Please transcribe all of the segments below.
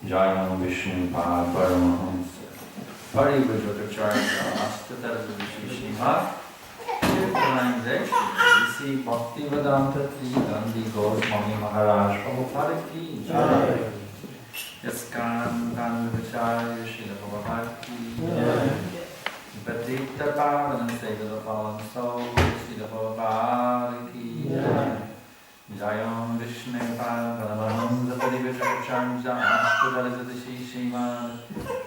Jayam Vishnu Pad Paramahamsa Parivajotacharya Astatarvishishima Sri Bhaktivedanta Gandhi Goswami Maharaj Prabhupada Ki Jai Yaskan Gandhacharya Srila Prabhupada Ki Jai Patita Pavan Segala Pavan Soul Srila Prabhupada Ki Jai Jayam Vishnu Pad Paramahamsa Parivajotacharya Astatarvishishima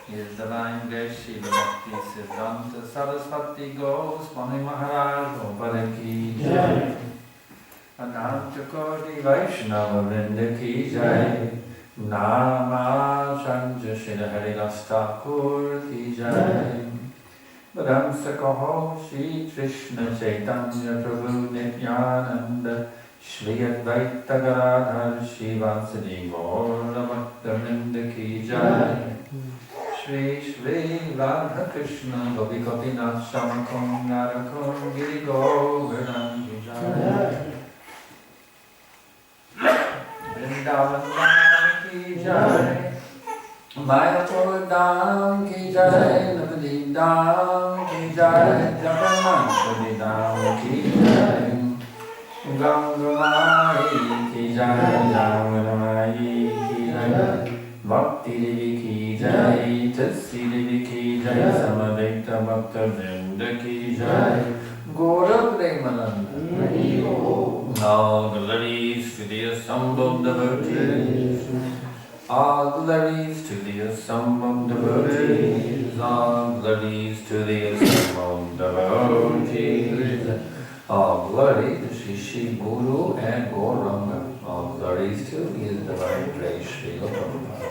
His Divine Grace Srila Bhakti Siddhanta Saraswati Goswami Maharaj Prabhupada Ki Jai Ananta Koti Vaishnava Vrinda Ki Jai Nama Chandra Shri Haridas Thakur Ki Jai Vramsa Kaho Shri Krishna Chaitanya Prabhu Nityananda Shri Advaita Gadadhar Shri Vasudeva Gaura Bhakta Vrinda Ki Jai Shri Shri Radha Krishna Gopi Gopinath Shamakum Narakum Giri Govardhan Ki Jai Vrindavan Dham Ki Jai Mayapur Dham Ki Jai Navadip Dham Ki Jai Jagannath Dham Ki Jai Gangamai Ki Jai Jamunamai Ki Jai Bhakti Devi Ki Jai Tassi Devi Ki Jai Samadekta Bhakta Vrinda Ki Jai Gaura Premananda All glories to the assembled devotees. All glories to the assembled devotees. All glories to the assembled devotees. All glory to Shri Shri Guru and Gauranga. All glories to His Divine Grace Srila Prabhupada.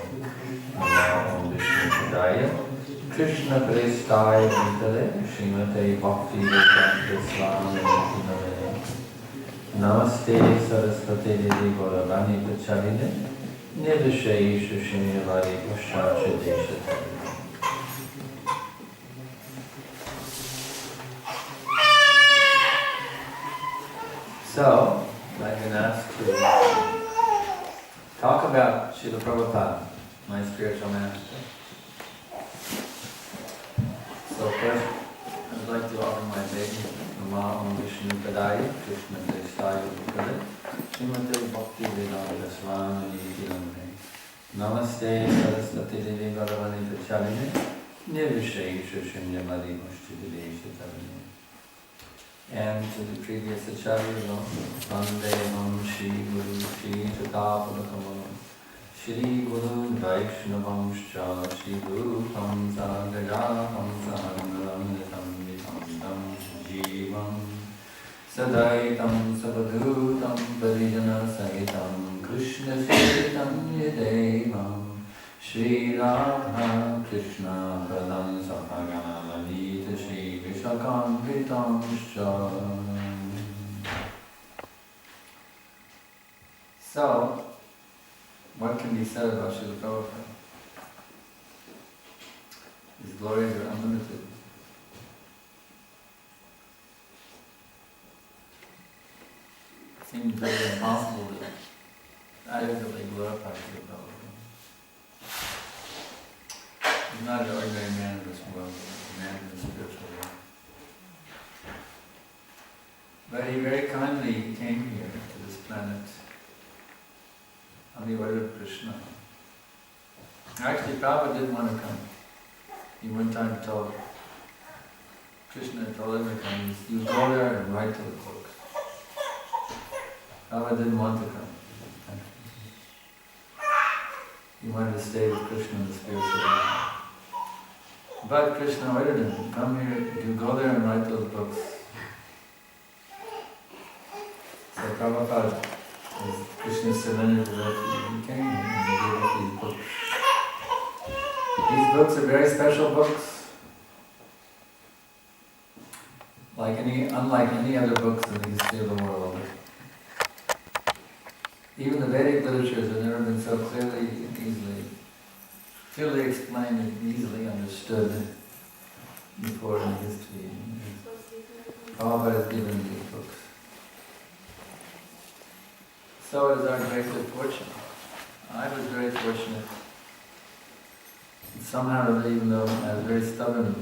Namo Vishnu Padaya Krishna Prestaya Bhutale Srimate Bhakti Vedanta Swami Nityananda. Namaste Saraswati Devi Gauravani Pacharine Nirvishayi Shushimyavari Pashacha Desha. So, I've been asked to talk about Srila Prabhupada, my spiritual master. So first, I'd like to offer my baby, Nama Om Vishnu Padaya, Krishna Prestaya Bhutale, Srimate Bhakti Vedanta Swami Nityananda. Namaste Saraswati Devi Gauravani Pacharine, Nirvishayi Shushimyamari Mushtideshi Tarine. And to the previous acharyas, Vandeham Shri Guru Shri Chatapadakamalam Shri Guru Vaishnavamscha Shri Guru Hamsa Gajaham Sahangaram Nitam Vitam Jivam Sadaitam Sabadhutam Parijana Sahitam Krishna Sritam Yadevam Shri Radha Krishna Pradam Sapagana Lalita Shri Vishakam Vitam Sham. So, what can be said about Srila Prabhupada? His glories are unlimited. It seems very impossible to adequately glorify Srila Prabhupada. He's not an ordinary man of this world, he's a man of the spiritual world. But he very kindly came here to this planet on the order of Krishna. Actually, Prabhupada didn't want to come. He one time told Krishna, told him to come, you go there and write to the books. Prabhupada didn't want to come. He wanted to stay with Krishna in the spiritual world. But Krishna ordered him, come here, you go there and write those books. So Prabhupada, as Krishna's surrendered devotee, he came and he gave us these books. These books are very special books. Unlike any other books in the history of the world. Even the Vedic literatures have never been so clearly explained and easily understood before in history. Prabhupada has given these books. So it is our great good fortune. I was very fortunate somehow or other, even though I was very stubborn,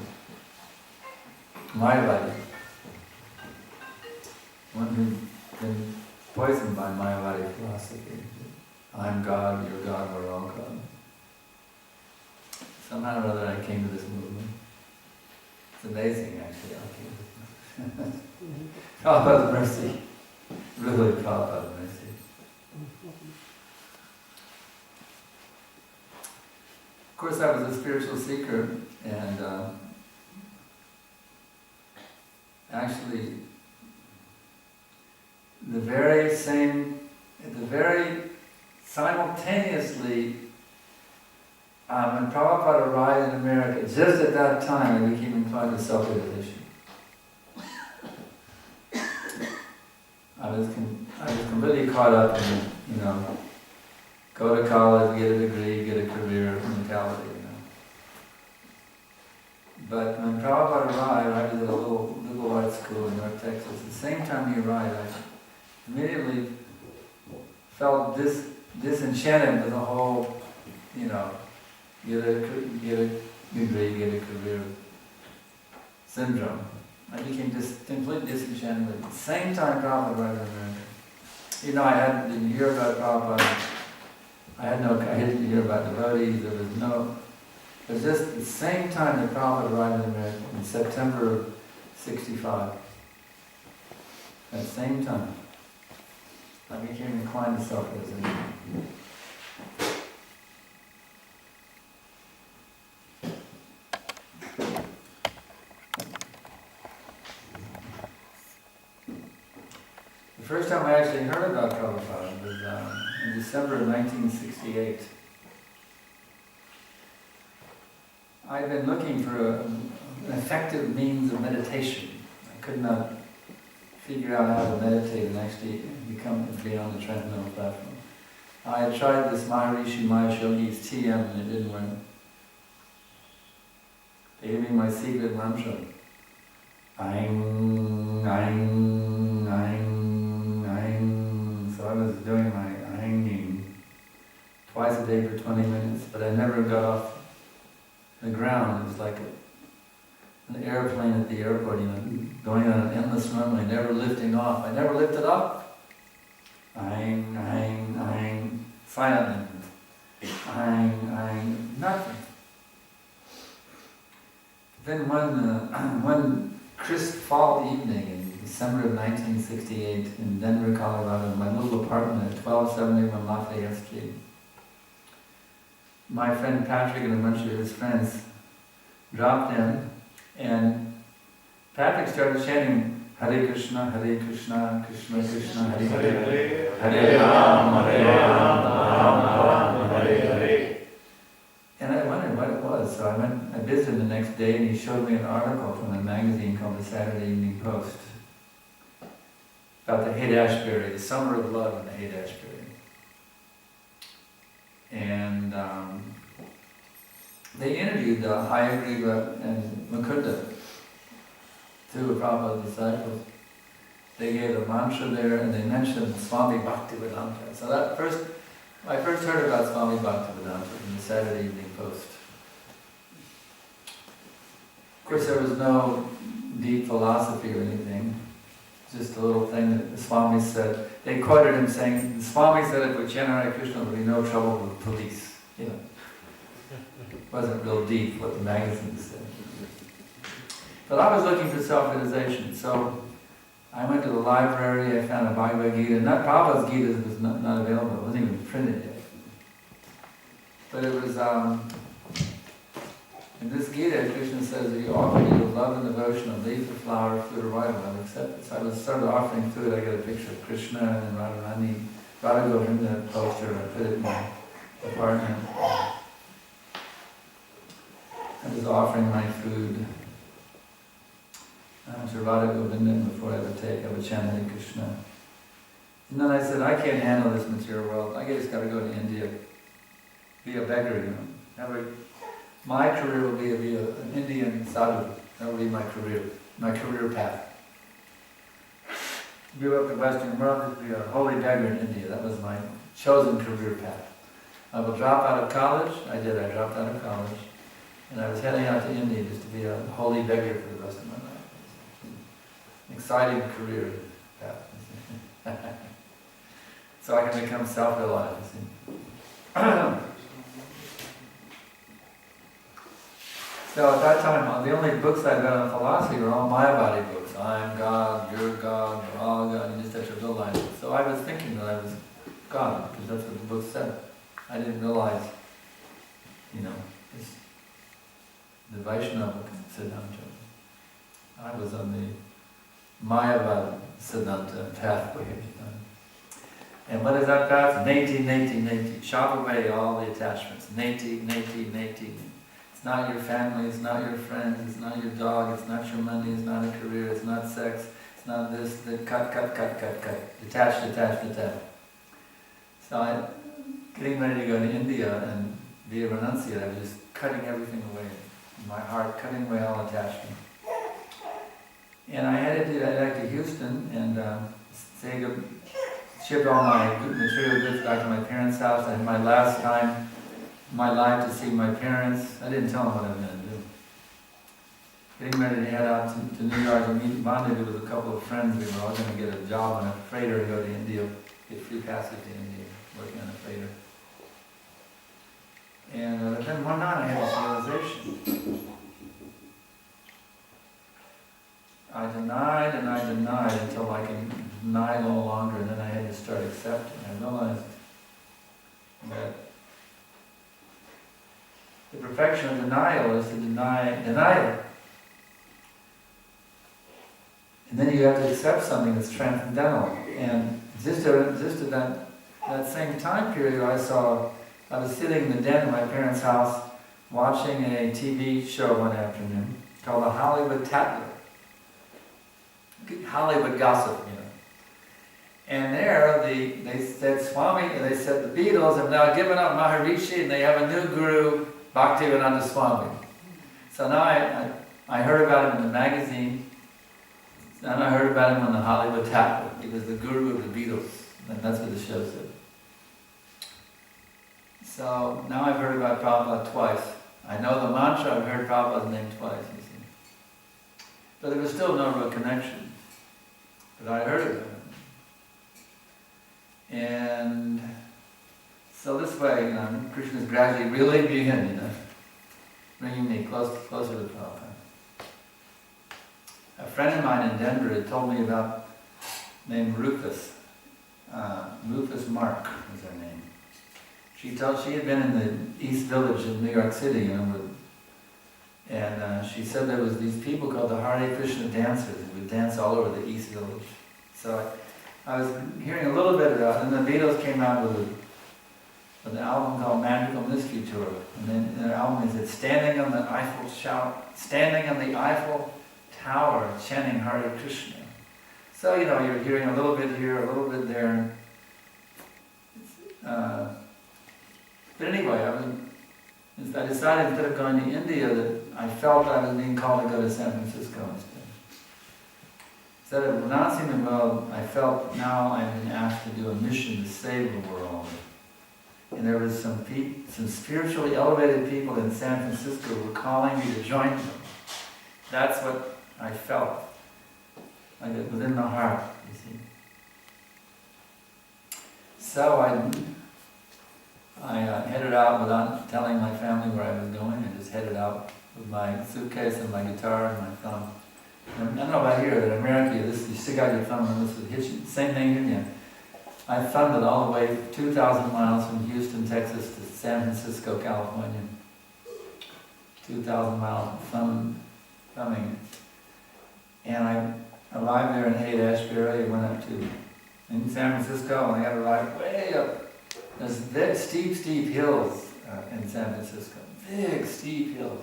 Mayavadi, one who'd been poisoned by Mayavadi philosophy. I'm God, you're God, we're all God. Somehow or other I came to this movement. It's amazing actually, I came to this movement. Prabhupada's mercy. Really Prabhupada's mercy. Of course I was a spiritual seeker, and actually the very simultaneously, when Prabhupada arrived in America, just at that time I became inclined to self-realization. I was completely caught up in, go to college, get a degree, get a career mentality, But when Prabhupada arrived, I was at a little art school in North Texas. At the same time he arrived, I immediately felt disenchanted with the whole, get a degree, get a career syndrome. I became completely disenchanted with it. At the same time Prabhupada arrived in America. I didn't hear about Prabhupada. I didn't hear about devotees. It was just the same time that Prabhupada arrived in America, in September of '65. At the same time, I became inclined to self-realization. The first time I actually heard about Prabhupada was in December of 1968. I'd been looking for an effective means of meditation. I could not figure out how to meditate and actually be on the treadmill platform. I had tried this Maharishi Mahesh Yogi's TM and it didn't work. They gave me my secret mantra. Aing, aing, aing, aing. So I was doing my ainging twice a day for 20 minutes, but I never got off the ground. It was like an airplane at the airport, going on an endless runway, never lifting off. I never lifted up. Aing, aing, aing. Silent. Aing, aing. Nothing. Then one crisp fall evening in December of 1968 in Denver, Colorado, in my little apartment at 1271 Lafayette Street, my friend Patrick and a bunch of his friends dropped in, and Patrick started chanting Hare Krishna, Krishna Krishna, Hare Hare, Hare Ram, Ram, Hare Hare. And I wondered what it was, so I visited the next day, and he showed me an article from a magazine called the Saturday Evening Post about the Haight-Ashbury, the summer of love in the Haight-Ashbury. And they interviewed Hayagriva and Mukunda, two of Prabhupada's disciples. They gave a mantra there, and they mentioned Swami Bhaktivedanta. So I first heard about Swami Bhaktivedanta in the Saturday Evening Post. Of course, there was no deep philosophy or anything. Just a little thing that the Swami said. They quoted him saying, the Swami said if we chant Hare Krishna, there would be no trouble with police. It wasn't real deep what the magazine said. But I was looking for self-realization, so I went to the library, I found a Bhagavad Gita, and that Prabhupada's Gita was not available, it wasn't even printed yet. But it was, in this Gita, Krishna says, if you offer me your love and devotion, a leaf, a flower, food, or whatever, I'll accept it. So I started offering food. I got a picture of Krishna and Radharani, Radha Govinda poster, I put it in my apartment. I was offering my food to Radha Govinda, and before I would chant Hare Krishna. And then I said, I can't handle this material world. I just got to go to India, be a beggar, My career will be an Indian sadhu. That will be my career path. Grew up in Western world, to be a holy beggar in India. That was my chosen career path. I will drop out of college. I did. I dropped out of college. And I was heading out to India just to be a holy beggar for the rest of my life. An exciting career path. So I can become self-reliant. So at that time, the only books I read on philosophy were all Mayavadi books. I'm God, you're God, we're all God, you just have to realize it. So I was thinking that I was God, because that's what the book said. I didn't realize, the Vaishnava Siddhanta. I was on the Mayavada Siddhanta pathway. And what is that path? Neti, neti, neti. Chop away all the attachments. Neti, neti, neti. It's not your family, it's not your friends, it's not your dog, it's not your money, it's not a career, it's not sex, it's not this, cut. Detached, detached, detached. So I'm getting ready to go to India and be a renunciate. I was just cutting everything away. In my heart, cutting away all attachment. And I headed back to Houston and shipped all my material goods back to my parents' house. I had my last time in my life to see my parents. I didn't tell them what I was going to do. Getting ready to head out to New York and meet Bandhu with a couple of friends. We were all going to get a job on a freighter and go to India, get free passage to India, working on a freighter. And then one night I had this realization. I denied and I denied until I can deny no longer, and then I had to start accepting. I realized that the perfection of denial is to deny denial. And then you have to accept something that's transcendental. And just at that same time period, I was sitting in the den in my parents' house watching a TV show one afternoon called The Hollywood Tatler. Hollywood gossip, And there they said they said the Beatles have now given up Maharishi and they have a new guru, Bhaktivedanta Swami. So now I heard about him in the magazine, and I heard about him on the Hollywood Tatler. He was the guru of the Beatles, and that's what the show said. So now I've heard about Prabhupada twice. I know the mantra, I've heard Prabhupada's name twice, you see. But there was still no real connection. But I heard of him. And so this way, Krishna's gradually really beginning, bringing me closer to Prabhupada. A friend of mine in Denver had told me about, named Rufus. Rufus Mark was her name. She had been in the East Village in New York City, and she said there was these people called the Hare Krishna dancers who would dance all over the East Village. So I was hearing a little bit about it, and the Beatles came out with an album called Magical Mystery Tour. And then their album is standing on the Eiffel Tower, chanting Hare Krishna. So you're hearing a little bit here, a little bit there. But anyway, I decided instead of going to India that I felt I was being called to go to San Francisco instead. Instead of renouncing the world, I felt now I've been asked to do a mission to save the world. And there was some spiritually elevated people in San Francisco who were calling me to join them. That's what I felt, like within the heart, you see. So I headed out without telling my family where I was going. I just headed out with my suitcase and my guitar and my thumb. And I don't know about here, but in America, you stick out your thumb and this would hit you. Same thing in India. I thumbed it all the way 2,000 miles from Houston, Texas to San Francisco, California. 2,000 miles thumbing. And I arrived there in Haight-Ashbury. I went up to in San Francisco, and I arrived way up. There's big, steep hills in San Francisco. Big, steep hills.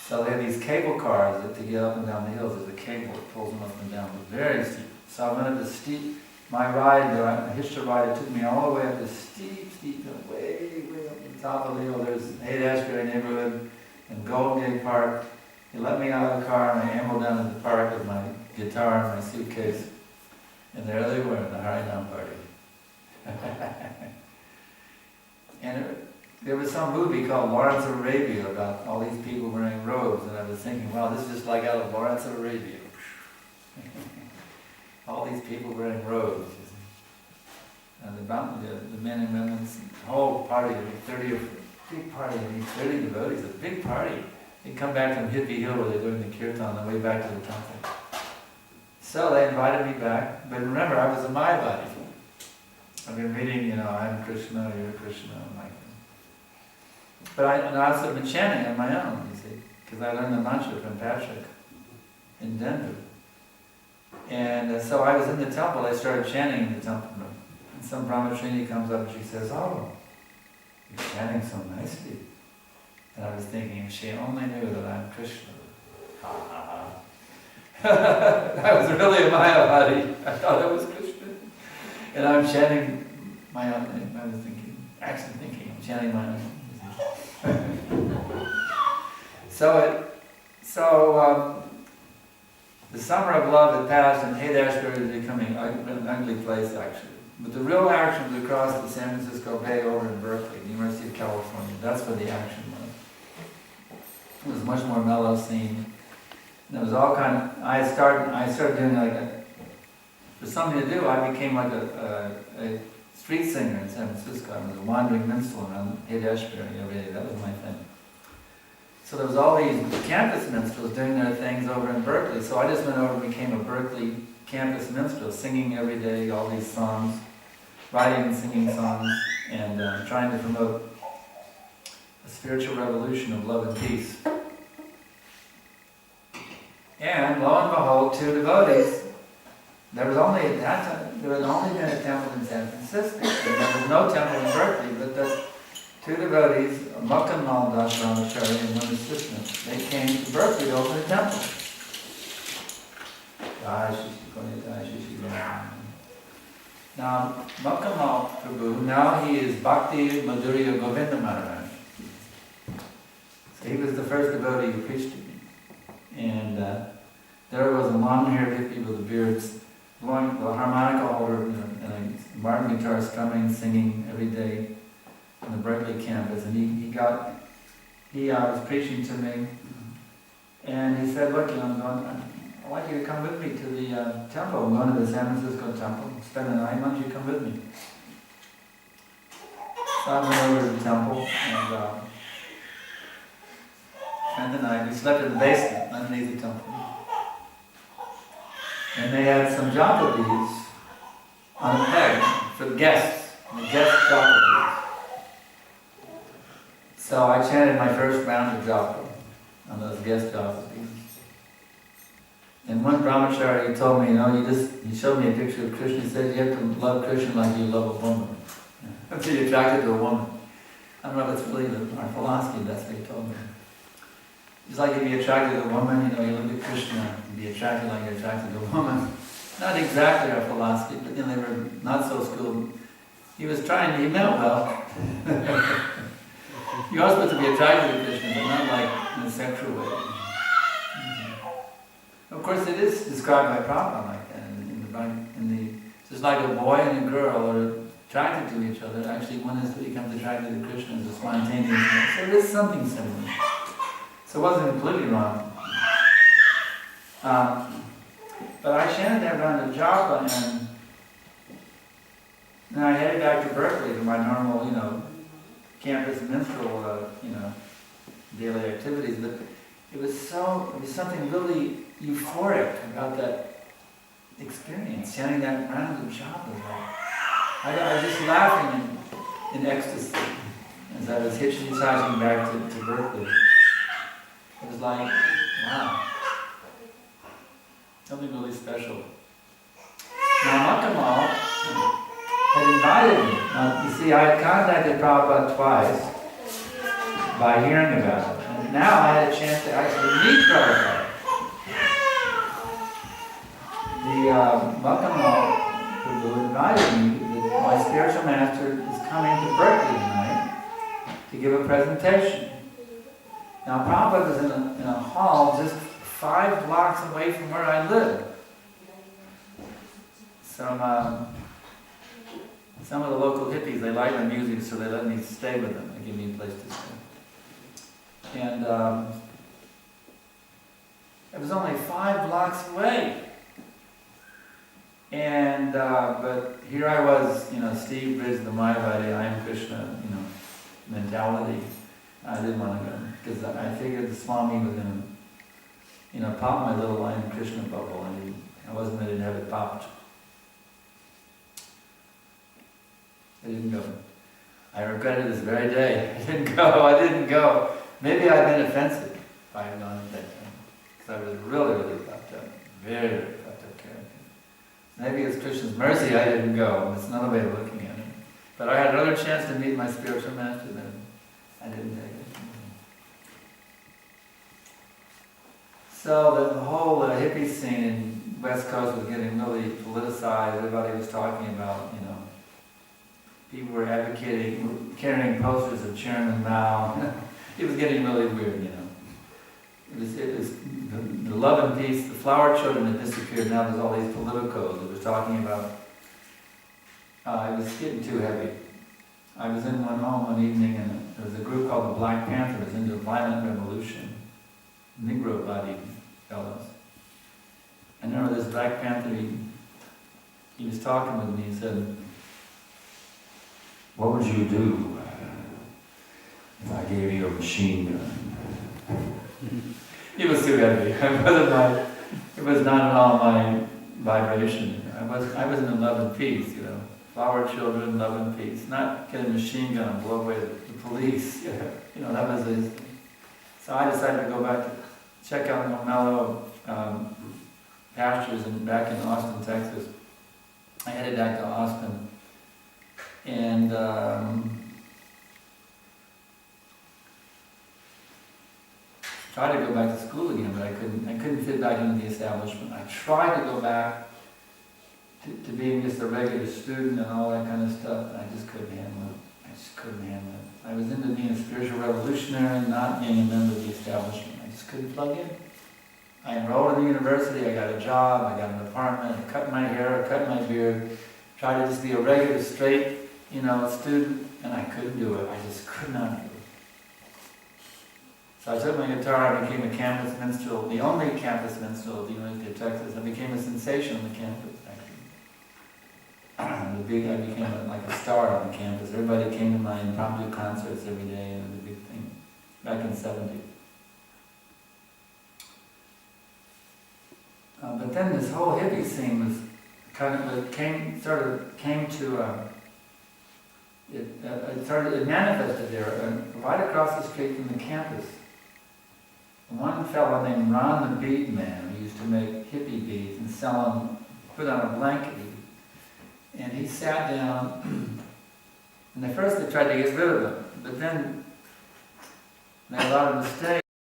So they have these cable cars that to get up and down the hills. There's a cable that pulls them up and down. But very steep. So I went up this steep. My ride, I hitched a ride. It took me all the way up this steep hill, way up the top of the hill. There's Haight-Ashbury neighborhood and Golden Gate Park. He let me out of the car and I ambled down to the park with my guitar and my suitcase. And there they were, the Harinam party. And there was some movie called Lawrence of Arabia about all these people wearing robes, and I was thinking, wow, this is just like out of Lawrence of Arabia. All these people wearing robes. And the men and women's whole party, 30 or big party, 30 devotees, a big party. They come back from Hippie Hill where they're doing the kirtan on the way back to the temple. So they invited me back, but remember, I was a Mayavadi. I've been reading, I'm Krishna, you're Krishna, I'm like. But I also been chanting on my own, you see, because I learned the mantra from Patrick in Denver. And so I was in the temple, I started chanting in the temple room. And some brahmachari comes up and she says, oh, you're chanting so nicely. And I was thinking, if she only knew that I'm Krishna. Ha ha ha. I was really a Mayavadi. I thought I was Krishna. And I'm chanting my own, I was thinking, I'm chanting my own. So the summer of love had passed and Haight-Ashbury was becoming an ugly place actually. But the real action was across the San Francisco Bay over in Berkeley, the University of California. That's where the action was. It was much more mellow scene. And it was all kind of, I started doing for something to do, I became like a street singer in San Francisco. I was a wandering minstrel around Haight-Ashbury every day. That was my thing. So there was all these campus minstrels doing their things over in Berkeley. So I just went over and became a Berkeley campus minstrel, singing every day all these songs, writing and singing songs, and trying to promote a spiritual revolution of love and peace. And lo and behold, two devotees. There was only at that time, there had only been a temple in San Francisco. There was no temple in Berkeley, but the two devotees, Mukh and Maldas Brahmachari and one assistant, they came to Berkeley to open a temple. Now, Mukh and Mal Prabhu, now he is Bhakti Madhurya Govinda Maharaj. So he was the first devotee who preached to me. And there was a long-haired hippie with the beards, blowing the harmonica holder, and a Martin guitar strumming, singing every day on the Berkeley campus. And he was preaching to me, and he said, look, I want you to come with me to the temple. I'm going to the San Francisco temple, spend the night. Why don't you come with me? So I went over to the temple and spent the night. We slept in the basement underneath the temple. And they had some japa beads on a peg for guests, the guest japa beads. So I chanted my first round of japa on those guest japa beads. And one brahmachari told me, he showed me a picture of Krishna. He said, you have to love Krishna like you love a woman. Be attracted to a woman. I don't know if it's really our philosophy, that's what he told me. It's like you be attracted to a woman, you look at Krishna and be attracted like you're attracted to a woman. Not exactly our philosophy, but they were not so schooled. He was trying, he meant well. You are supposed to be attracted to Krishna, but not like in a sexual way. Of course, it is described by Prabhupada like that. Just like a boy and a girl are attracted to each other. Actually, one becomes attracted to Krishna as a spontaneous. So there is something similar. So it wasn't completely wrong. But I chanted that round of japa, and then I headed back to Berkeley to my normal, campus minstrel, daily activities. But it was something really euphoric about that experience, chanting that round of japa. I was just laughing in ecstasy as I was hitchhiking back to Berkeley. It was like, wow, something really special. Now Makamal had invited me. Now, you see, I had contacted Prabhupada twice by hearing about it. And now I had a chance to actually meet Prabhupada. The Makamal Prabhu invited me that my spiritual master is coming to Berkeley tonight to give a presentation. Now Prabhupada was in a hall just 5 blocks away from where I live. Some of the local hippies, they like my music, so they let me stay with them. give me a place to stay. And it was only 5 blocks away. And, but here I was, Steve Bridge, the Mayavadi, I am Krishna, mentality. I didn't want to go, because I figured the Swami was going to, pop my little I am Krishna bubble, and I wasn't ready to have it popped. I didn't go. I regret it this very day. I didn't go. Maybe I've been offensive if I had gone at that time, because I was really, really fucked up. Very, very fucked up character. Maybe it's Krishna's mercy I didn't go. That's another way of looking at it. But I had another chance to meet my spiritual master then. I didn't take it. So the whole hippie scene in West Coast was getting really politicized. Everybody was talking about, people were advocating, carrying posters of Chairman Mao. It was getting really weird, It was the love and peace, the flower children had disappeared. Now there's all these politicos that were talking about. It was getting too heavy. I was in one home one evening, and there was a group called the Black Panthers into violent revolution, Negro body fellows. I remember this Black Panther, he was talking with me, he said, "What would you do if I gave you a machine gun?" It was too heavy. It was not at all my vibration. I was in love and peace, Flower children, love and peace. Not get a machine gun and blow away the police. That was his. So I decided to go back to check out the mellow pastures back in Austin, Texas. I headed back to Austin, and tried to go back to school again, but I couldn't fit back into the establishment. I tried to go back to being just a regular student and all that kind of stuff, and I just couldn't handle it. I was into being a spiritual revolutionary, not being a member of the establishment. I just couldn't plug in. I enrolled in the university, I got a job, I got an apartment, I cut my hair, I cut my beard, tried to just be a regular, straight, student, and I couldn't do it. I just could not do it. So I took my guitar, I became a campus minstrel, the only campus minstrel of the University of Texas. I became a sensation on the campus, actually. I became like a star on the campus. Everybody came to my impromptu concerts every day, and it was a big thing, back in '70. But then this whole hippie scene was it manifested there, right across the street from the campus. One fellow named Ron the Bead Man, who used to make hippie beads and sell them, put on a blanket, and he sat down, and at first they tried to get rid of him, but then they allowed him to stay,